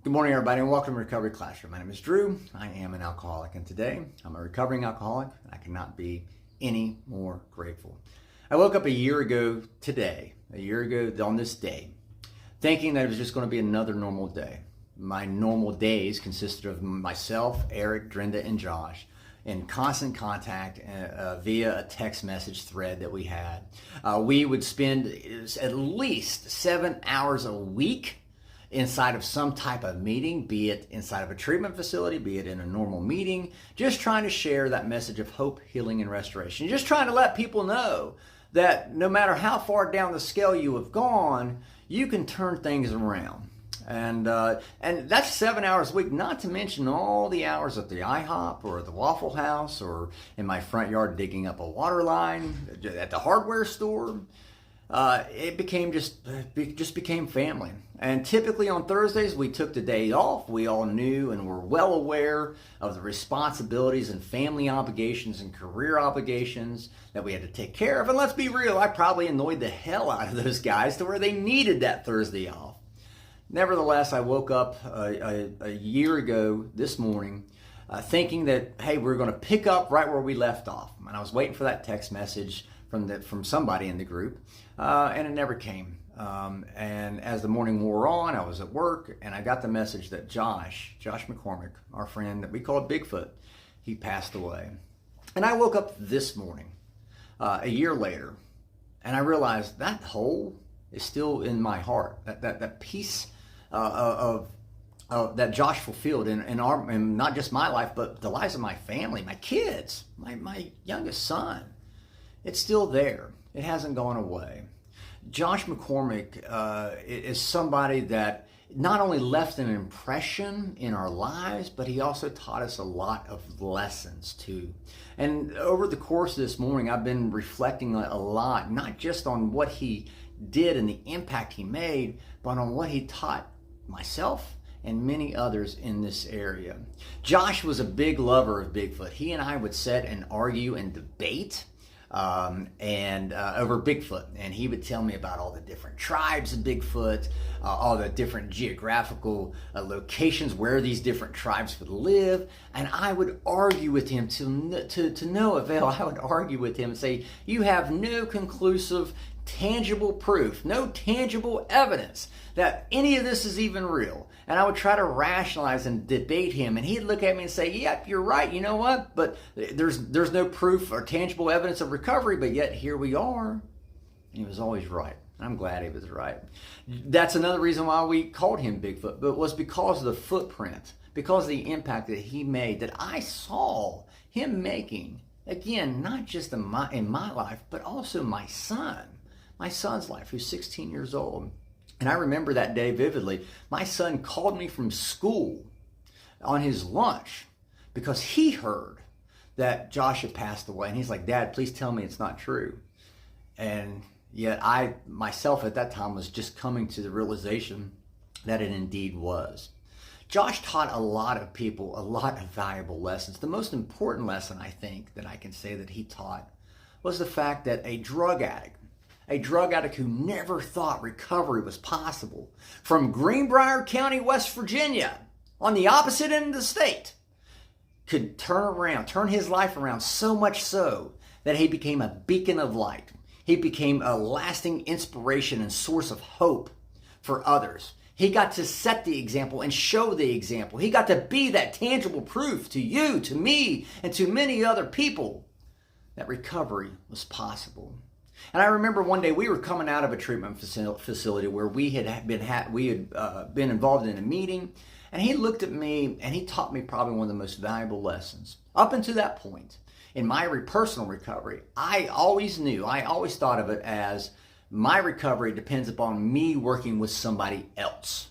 Good morning, everybody, and welcome to Recovery Classroom. My name is Drew. I am an alcoholic, and today I'm a recovering alcoholic, and I cannot be any more grateful. I woke up a year ago on this day, thinking that it was just going to be another normal day. My normal days consisted of myself, Eric, Drenda, and Josh in constant contact via a text message thread that we had. We would spend at least 7 hours a week inside of some type of meeting, be it inside of a treatment facility, be it in a normal meeting, just trying to share that message of hope, healing, and restoration. Just trying to let people know that no matter how far down the scale you have gone, you can turn things around. And that's 7 hours a week, not to mention all the hours at the IHOP or the Waffle House or in my front yard digging up a water line, at the hardware store. It became family. And typically on Thursdays, we took the day off. We all knew and were well aware of the responsibilities and family obligations and career obligations that we had to take care of. And let's be real, I probably annoyed the hell out of those guys to where they needed that Thursday off. Nevertheless, I woke up a year ago this morning thinking that, hey, we're going to pick up right where we left off. And I was waiting for that text message from somebody in the group, and it never came. And as the morning wore on, I was at work, and I got the message that Josh McCormick, our friend that we called Bigfoot, he passed away. And I woke up this morning, a year later, and I realized that hole is still in my heart. That piece of that Josh fulfilled in not just my life, but the lives of my family, my kids, my youngest son. It's still there. It hasn't gone away. Josh McCormick is somebody that not only left an impression in our lives, but he also taught us a lot of lessons too. And over the course of this morning, I've been reflecting a lot, not just on what he did and the impact he made, but on what he taught myself and many others in this area. Josh was a big lover of Bigfoot. He and I would sit and argue and debate over Bigfoot, and he would tell me about all the different tribes of Bigfoot, all the different geographical locations where these different tribes would live, and I would argue with him to no avail. I would argue with him and say, you have no conclusive, tangible proof, no tangible evidence that any of this is even real. And I would try to rationalize and debate him, and he'd look at me and say, yep, you're right, you know what? But there's no proof or tangible evidence of recovery, but yet here we are. And he was always right. I'm glad he was right. That's another reason why we called him Bigfoot, but it was because of the footprint, because of the impact that he made, that I saw him making, again, not just in my life, but also my son's life, who's 16 years old. And I remember that day vividly. My son called me from school on his lunch because he heard that Josh had passed away. And he's like, Dad, please tell me it's not true. And yet I, myself at that time, was just coming to the realization that it indeed was. Josh taught a lot of people a lot of valuable lessons. The most important lesson, I think, that I can say that he taught was the fact that a drug addict who never thought recovery was possible, from Greenbrier County, West Virginia, on the opposite end of the state, could turn his life around, so much so that he became a beacon of light. He became a lasting inspiration and source of hope for others. He got to set the example and show the example. He got to be that tangible proof to you, to me, and to many other people that recovery was possible. And I remember one day we were coming out of a treatment facility where we had been involved in a meeting, and he looked at me and he taught me probably one of the most valuable lessons. Up until that point, in my personal recovery, I always thought of it as my recovery depends upon me working with somebody else.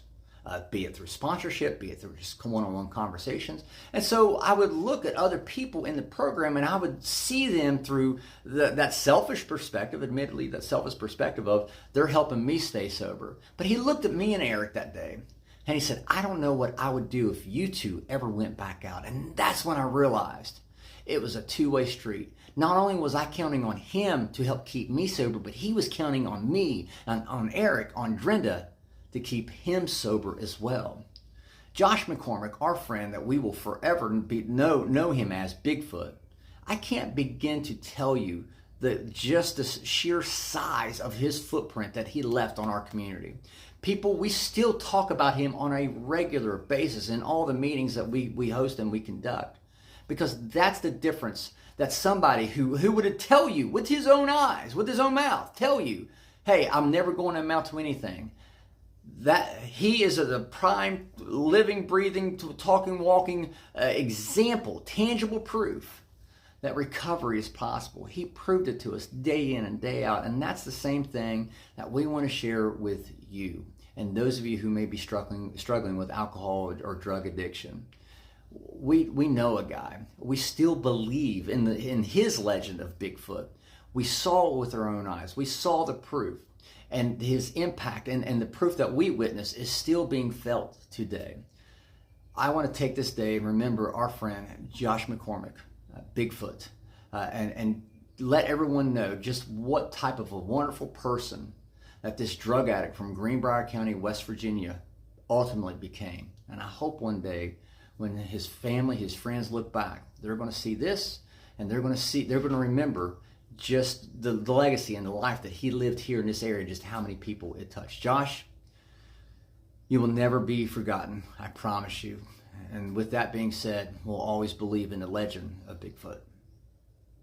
Be it through sponsorship, be it through just one-on-one conversations. And so I would look at other people in the program and I would see them through that selfish perspective, admittedly, that selfish perspective of they're helping me stay sober. But he looked at me and Eric that day and he said, I don't know what I would do if you two ever went back out. And that's when I realized it was a two-way street. Not only was I counting on him to help keep me sober, but he was counting on me, on Eric, on Drenda, to keep him sober as well. Josh McCormick, our friend that we will forever know him as Bigfoot, I can't begin to tell you just the sheer size of his footprint that he left on our community. People, we still talk about him on a regular basis in all the meetings that we host and we conduct. Because that's the difference, that somebody who would tell you with his own eyes, with his own mouth, tell you, hey, I'm never going to amount to anything. That he is a prime, living, breathing, talking, walking example, tangible proof that recovery is possible. He proved it to us day in and day out, and that's the same thing that we want to share with you and those of you who may be struggling with alcohol or drug addiction. We know a guy. We still believe in his legend of Bigfoot. We saw it with our own eyes. We saw the proof. And his impact and the proof that we witness is still being felt today. I want to take this day and remember our friend Josh McCormick, Bigfoot, and let everyone know just what type of a wonderful person that this drug addict from Greenbrier County, West Virginia, ultimately became. And I hope one day when his family, his friends look back, they're going to see this, and they're going to remember just the legacy and the life that he lived here in this area, just how many people it touched. Josh, you will never be forgotten, I promise you. And with that being said, we'll always believe in the legend of Bigfoot.